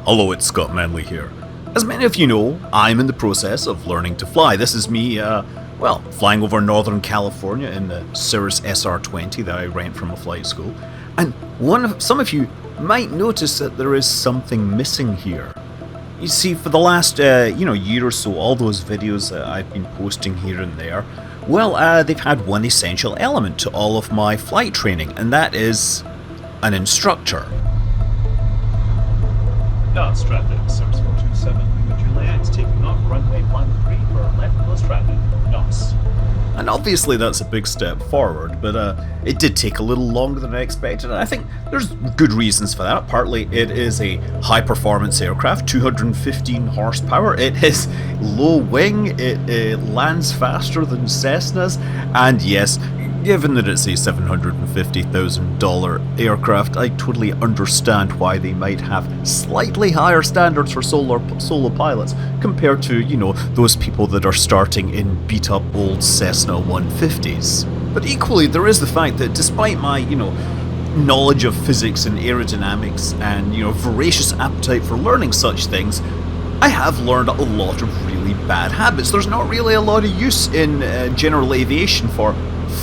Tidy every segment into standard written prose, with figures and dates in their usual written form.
Hello, it's Scott Manley here. As many of you know, I'm in the process of learning to fly. This is me, flying over Northern California in the Cirrus SR-20 that I rent from a flight school. And some of you might notice that there is something missing here. You see, for the last year or so, all those videos that I've been posting here and there, they've had one essential element to all of my flight training, and that is an instructor. Not stranded, Cirrus 427, with Juliet taking off runway 13 for leftmost traffic, NOS. And obviously that's a big step forward, but it did take a little longer than I expected, and I think there's good reasons for that. Partly it is a high-performance aircraft, 215 horsepower, it is low wing, it lands faster than Cessnas, and yes, given that it's a $750,000 aircraft, I totally understand why they might have slightly higher standards for solo pilots compared to, those people that are starting in beat-up old Cessna 150s. But equally, there is the fact that despite my, knowledge of physics and aerodynamics and, voracious appetite for learning such things, I have learned a lot of really bad habits. There's not really a lot of use in general aviation for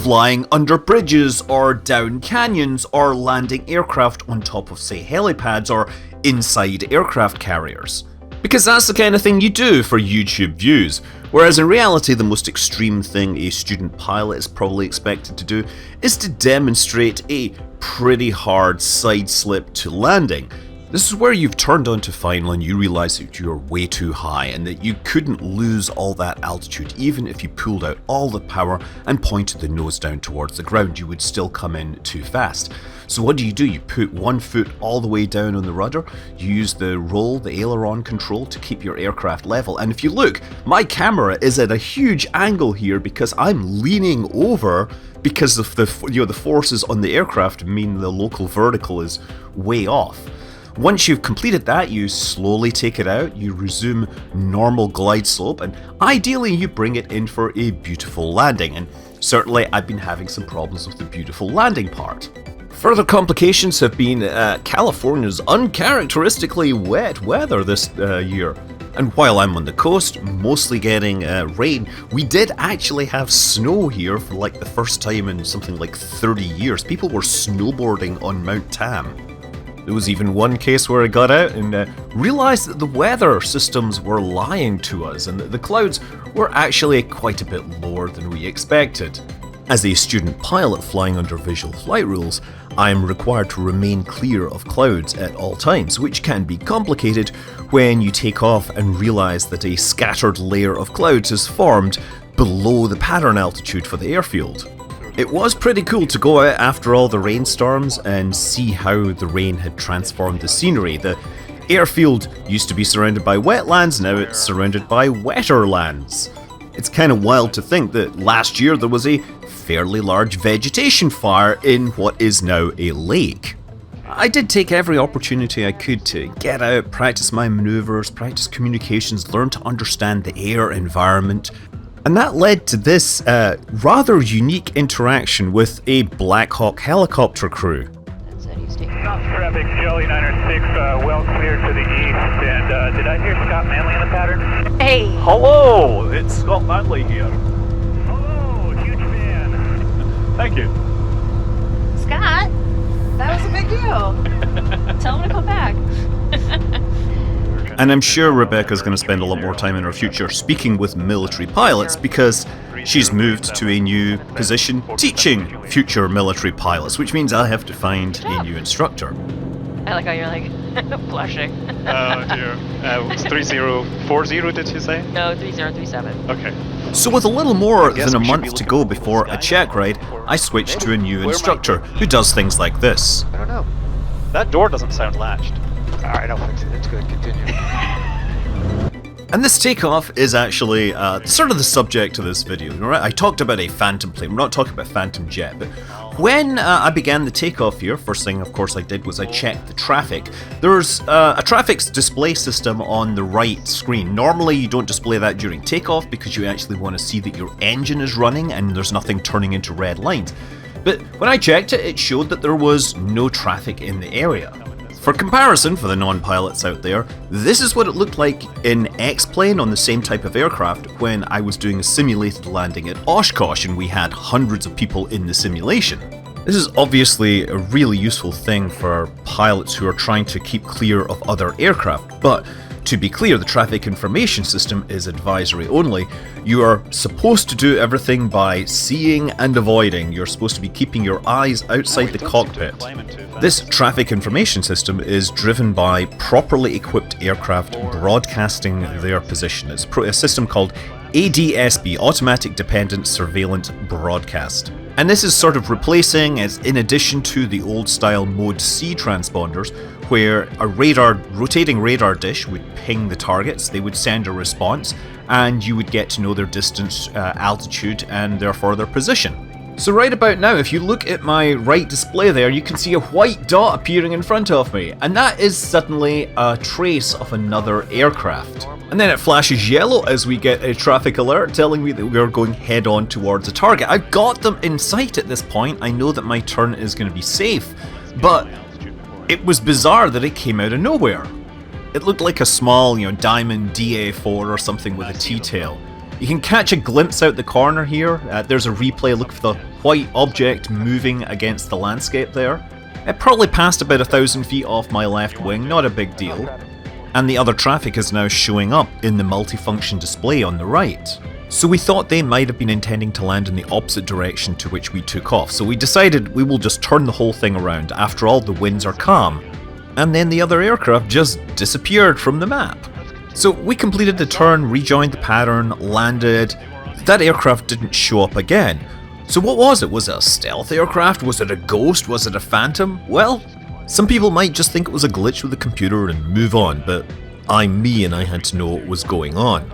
flying under bridges or down canyons or landing aircraft on top of, say, helipads or inside aircraft carriers. Because that's the kind of thing you do for YouTube views, whereas in reality the most extreme thing a student pilot is probably expected to do is to demonstrate a pretty hard side slip to landing. This is where you've turned on to final and you realise that you're way too high and that you couldn't lose all that altitude even if you pulled out all the power and pointed the nose down towards the ground. You would still come in too fast. So what do? You put one foot all the way down on the rudder, you use the aileron control to keep your aircraft level, and if you look, my camera is at a huge angle here because I'm leaning over because of the forces on the aircraft mean the local vertical is way off. Once you've completed that, you slowly take it out, you resume normal glide slope, and ideally you bring it in for a beautiful landing, and certainly I've been having some problems with the beautiful landing part. Further complications have been California's uncharacteristically wet weather this year. And while I'm on the coast, mostly getting rain, we did actually have snow here for like the first time in something like 30 years. People were snowboarding on Mount Tam. There was even one case where I got out and realised that the weather systems were lying to us and that the clouds were actually quite a bit lower than we expected. As a student pilot flying under visual flight rules, I am required to remain clear of clouds at all times, which can be complicated when you take off and realise that a scattered layer of clouds is formed below the pattern altitude for the airfield. It was pretty cool to go out after all the rainstorms and see how the rain had transformed the scenery. The airfield used to be surrounded by wetlands, now it's surrounded by wetter lands. It's kind of wild to think that last year there was a fairly large vegetation fire in what is now a lake. I did take every opportunity I could to get out, practice my maneuvers, practice communications, learn to understand the air environment. And that led to this rather unique interaction with a Black Hawk helicopter crew. Stop traffic, Jelly 906, well clear to the east, and did I hear Scott Manley in the pattern? Hey! Hello, it's Scott Manley here. Hello, huge fan. Thank you. Scott, that was a big deal. Tell him to come back. And I'm sure Rebecca's going to spend a lot more time in her future speaking with military pilots because she's moved to a new position teaching future military pilots, which means I have to find a new instructor. I like how you're like blushing. Oh dear. 3040 did you say? No, 3037. Okay. So with a little more than a month to go before a check ride, I switched to a new instructor who does things like this. I don't know. That door doesn't sound latched. Alright, I'll fix it. It's good. Continue. And this takeoff is actually sort of the subject of this video. Right? I talked about a phantom plane, we're not talking about phantom jet, but when I began the takeoff here, first thing of course I did was I checked the traffic. There's a traffic display system on the right screen. Normally you don't display that during takeoff because you actually want to see that your engine is running and there's nothing turning into red lines. But when I checked it, it showed that there was no traffic in the area. For comparison, for the non-pilots out there, this is what it looked like in X-Plane on the same type of aircraft when I was doing a simulated landing at Oshkosh and we had hundreds of people in the simulation. This is obviously a really useful thing for pilots who are trying to keep clear of other aircraft, but to be clear, the traffic information system is advisory only. You are supposed to do everything by seeing and avoiding. You're supposed to be keeping your eyes outside the cockpit. This traffic information system is driven by properly equipped aircraft broadcasting their position. It's a system called ADSB, Automatic Dependent Surveillance Broadcast. And this is sort of replacing, as in addition to the old style Mode C transponders, where a rotating radar dish would ping the targets, they would send a response, and you would get to know their distance, altitude, and therefore their position. So right about now, if you look at my right display there, you can see a white dot appearing in front of me, and that is suddenly a trace of another aircraft. And then it flashes yellow as we get a traffic alert telling me that we're going head on towards a target. I've got them in sight at this point. I know that my turn is going to be safe, but it was bizarre that it came out of nowhere. It looked like a small, Diamond DA4 or something with a T-tail. You can catch a glimpse out the corner here. There's a replay. Look for the white object moving against the landscape there. It probably passed about 1,000 feet off my left wing, not a big deal. And the other traffic is now showing up in the multifunction display on the right. So we thought they might have been intending to land in the opposite direction to which we took off, so we decided we will just turn the whole thing around. After all, the winds are calm. And then the other aircraft just disappeared from the map. So we completed the turn, rejoined the pattern, landed. That aircraft didn't show up again. So what was it? Was it a stealth aircraft? Was it a ghost? Was it a phantom? Well, some people might just think it was a glitch with the computer and move on, but I'm me and I had to know what was going on.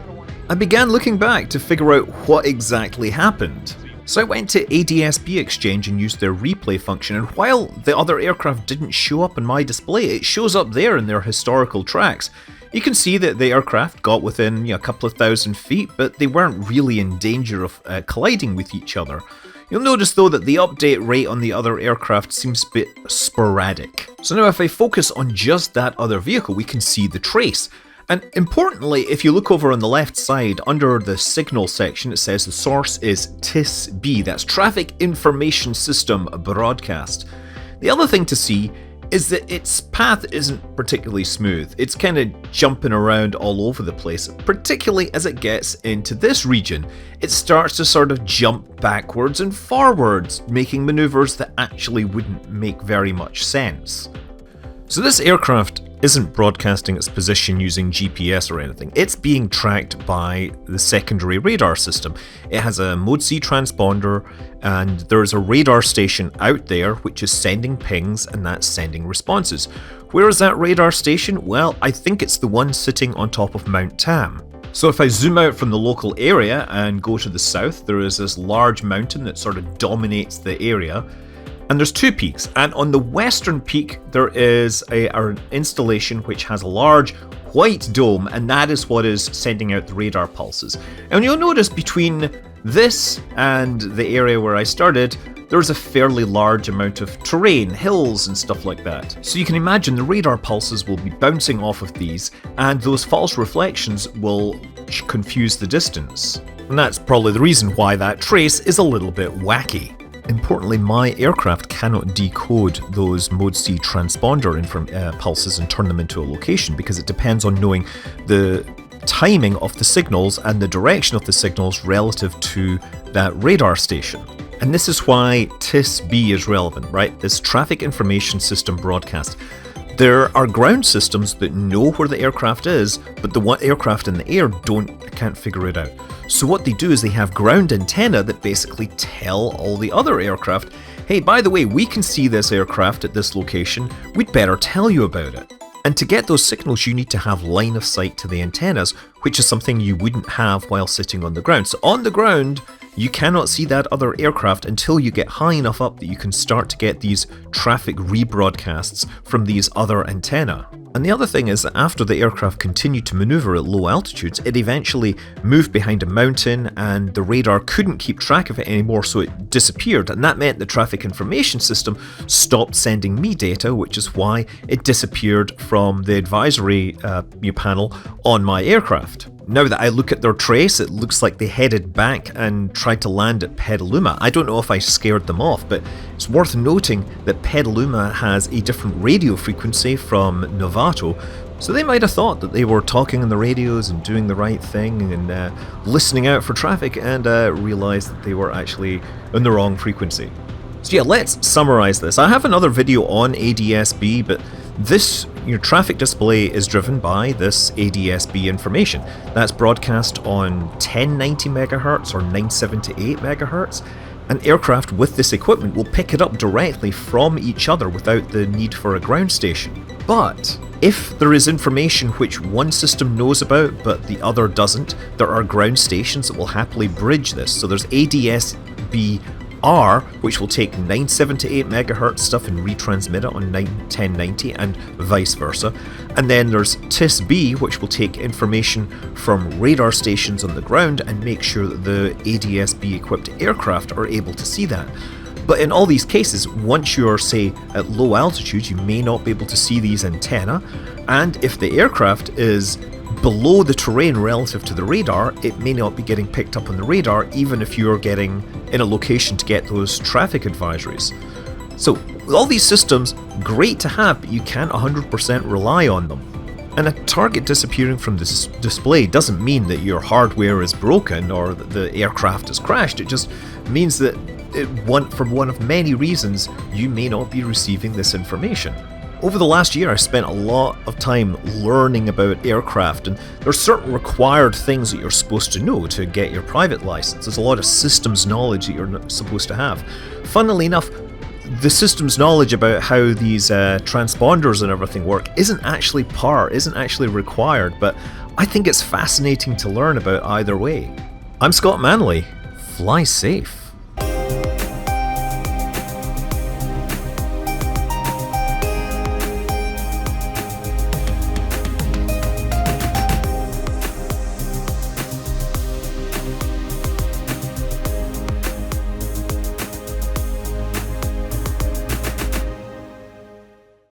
I began looking back to figure out what exactly happened. So I went to ADSB Exchange and used their replay function, and while the other aircraft didn't show up in my display, it shows up there in their historical tracks. You can see that the aircraft got within a couple of thousand feet, but they weren't really in danger of colliding with each other. You'll notice though that the update rate on the other aircraft seems a bit sporadic. So now if I focus on just that other vehicle, we can see the trace. And importantly, if you look over on the left side, under the signal section, it says the source is TIS-B, that's Traffic Information System Broadcast. The other thing to see is that its path isn't particularly smooth. It's kind of jumping around all over the place, particularly as it gets into this region. It starts to sort of jump backwards and forwards, making maneuvers that actually wouldn't make very much sense. So this aircraft isn't broadcasting its position using GPS or anything. It's being tracked by the secondary radar system. It has a Mode C transponder, and there's a radar station out there which is sending pings, and that's sending responses. Where is that radar station? Well, I think it's the one sitting on top of Mount Tam. So if I zoom out from the local area and go to the south, there is this large mountain that sort of dominates the area. And there's two peaks, and on the western peak there is an installation which has a large white dome, and that is what is sending out the radar pulses. And you'll notice between this and the area where I started, there's a fairly large amount of terrain, hills and stuff like that. So you can imagine the radar pulses will be bouncing off of these, and those false reflections will confuse the distance. And that's probably the reason why that trace is a little bit wacky. Importantly, my aircraft cannot decode those Mode C transponder pulses and turn them into a location, because it depends on knowing the timing of the signals and the direction of the signals relative to that radar station. And this is why TIS-B is relevant, right? This Traffic Information System Broadcast. There are ground systems that know where the aircraft is, but the aircraft in the air can't figure it out. So what they do is they have ground antenna that basically tell all the other aircraft, hey, by the way, we can see this aircraft at this location, we'd better tell you about it. And to get those signals, you need to have line of sight to the antennas, which is something you wouldn't have while sitting on the ground. So on the ground, you cannot see that other aircraft until you get high enough up that you can start to get these traffic rebroadcasts from these other antennae. And the other thing is that after the aircraft continued to maneuver at low altitudes, it eventually moved behind a mountain and the radar couldn't keep track of it anymore, so it disappeared. And that meant the traffic information system stopped sending me data, which is why it disappeared from the advisory panel on my aircraft. Now that I look at their trace, it looks like they headed back and tried to land at Petaluma. I don't know if I scared them off, but it's worth noting that Petaluma has a different radio frequency from Novato, so they might have thought that they were talking on the radios and doing the right thing and listening out for traffic, and realised that they were actually on the wrong frequency. So yeah, let's summarise this. I have another video on ADS-B, but this traffic display is driven by this ADS-B information. That's broadcast on 1090 MHz or 978 MHz. An aircraft with this equipment will pick it up directly from each other without the need for a ground station. But if there is information which one system knows about but the other doesn't, there are ground stations that will happily bridge this. So there's ADS-B R, which will take 978 MHz stuff and retransmit it on 1090 and vice versa. And then there's TIS-B, which will take information from radar stations on the ground and make sure that the ADS-B equipped aircraft are able to see that. But in all these cases, once you're, say, at low altitude, you may not be able to see these antennae, and if the aircraft is below the terrain relative to the radar, it may not be getting picked up on the radar, even if you're getting in a location to get those traffic advisories. So, with all these systems, great to have, but you can't 100% rely on them. And a target disappearing from this display doesn't mean that your hardware is broken or that the aircraft has crashed. It just means that for one of many reasons, you may not be receiving this information. Over the last year, I spent a lot of time learning about aircraft, and there are certain required things that you're supposed to know to get your private license. There's a lot of systems knowledge that you're supposed to have. Funnily enough, the systems knowledge about how these transponders and everything work isn't actually required, but I think it's fascinating to learn about either way. I'm Scott Manley. Fly safe.